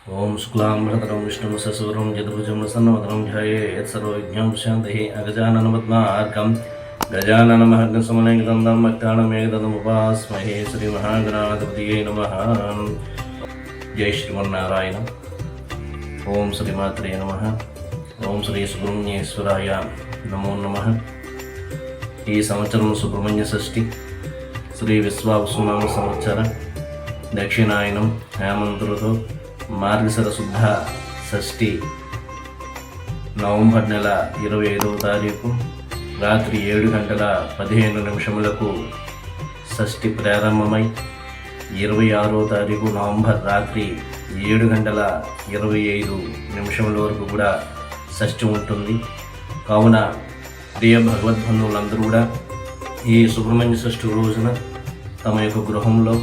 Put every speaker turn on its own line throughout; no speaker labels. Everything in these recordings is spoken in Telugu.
ओम शुक्लांबरधरं विष्णुं शशिवर्णं चतुर्भुजं प्रसन्नवदनं ध्यायेत् सर्वविघ्नोपशान्तये अगजाननपद्मार्कं गजाननमहर्निशमनैकदन्तं भक्तानामेकदन्तमुपास्महे श्रीमहागणाधिपतये नमः। जय श्रीमन्नारायण। ओम श्रीमात्रे नमः। ओम श्री सुब्रह्मण्येश्वराय नमो नमः। ఈ సంవత్సరం సుబ్రహ్మణ్య షష్ఠి శ్రీ విశ్వావసునామ సంవత్సర దక్షిణాయనం హేమంత ఋతువు మార్గశిర శుద్ధ షష్ఠి నవంబర్ నెల 25వ తారీఖు రాత్రి 7:15 షష్ఠి ప్రారంభమై 26వ తారీఖు నవంబర్ రాత్రి 7:25 వరకు కూడా షష్ఠి ఉంటుంది. కావున ప్రియ భగవద్బంధువులందరూ కూడా ఈ సుబ్రహ్మణ్య షష్ఠి రోజున తమ యొక్క గృహంలో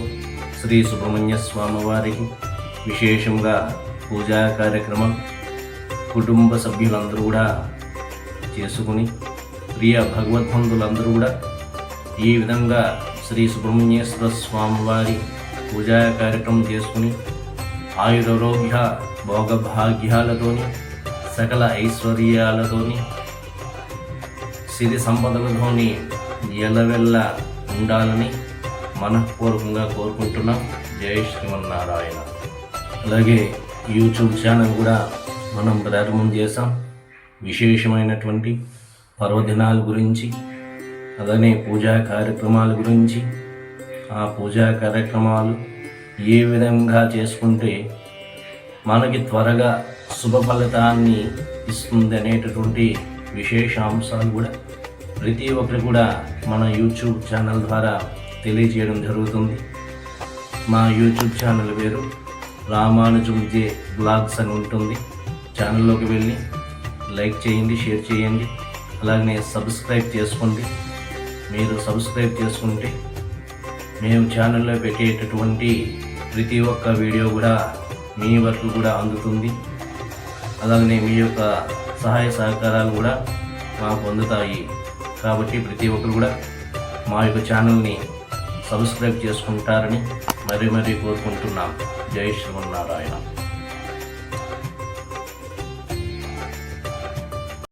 శ్రీ సుబ్రహ్మణ్య స్వామి వారికి విశేషంగా పూజా కార్యక్రమం కుటుంబ సభ్యులందరూ కూడా చేసుకుని ప్రియ భగవద్బంధువులందరూ కూడా ఈ విధంగా శ్రీ సుబ్రహ్మణ్యేశ్వర స్వామి వారి పూజా కార్యక్రమం చేసుకుని ఆయురారోగ్య భోగభాగ్యాలతోని సకల ఐశ్వర్యాలతోని సిరి సంపదలతోని ఎల్లవెల్ల ఉండాలని మనఃపూర్వకంగా కోరుకుంటున్నాం. జై శ్రీమన్నారాయణ. అలాగే యూట్యూబ్ ఛానల్ కూడా మనం ప్రారంభం చేసాం. విశేషమైనటువంటి పర్వదినాల గురించి అలానే పూజా కార్యక్రమాల గురించి, ఆ పూజా కార్యక్రమాలు ఏ విధంగా చేసుకుంటే మనకి త్వరగా శుభ ఫలితాన్ని ఇస్తుంది అనేటటువంటి విశేష అంశాలు కూడా ప్రతి ఒక్కరు కూడా మన యూట్యూబ్ ఛానల్ ద్వారా తెలియజేయడం జరుగుతుంది. మా యూట్యూబ్ ఛానల్ పేరు రామానుజం జే బ్లాగ్స్ అని ఉంటుంది. ఛానల్లోకి వెళ్ళి లైక్ చేయండి, షేర్ చేయండి, అలాగనే సబ్స్క్రైబ్ చేసుకోండి. మీరు సబ్స్క్రైబ్ చేసుకుంటే మేము ఛానల్లో పెట్టేటటువంటి ప్రతి ఒక్క వీడియో కూడా మీ వరకు కూడా అందుతుంది. అలాగనే మీ యొక్క సహాయ సహకారాలు కూడా మాకు అందుతాయి. కాబట్టి ప్రతి ఒక్కరు కూడా మా యొక్క ఛానల్ని సబ్స్క్రైబ్ చేసుకుంటారని మరీ కోరుకుంటున్నాం. జై శ్రీమన్నారాయణ.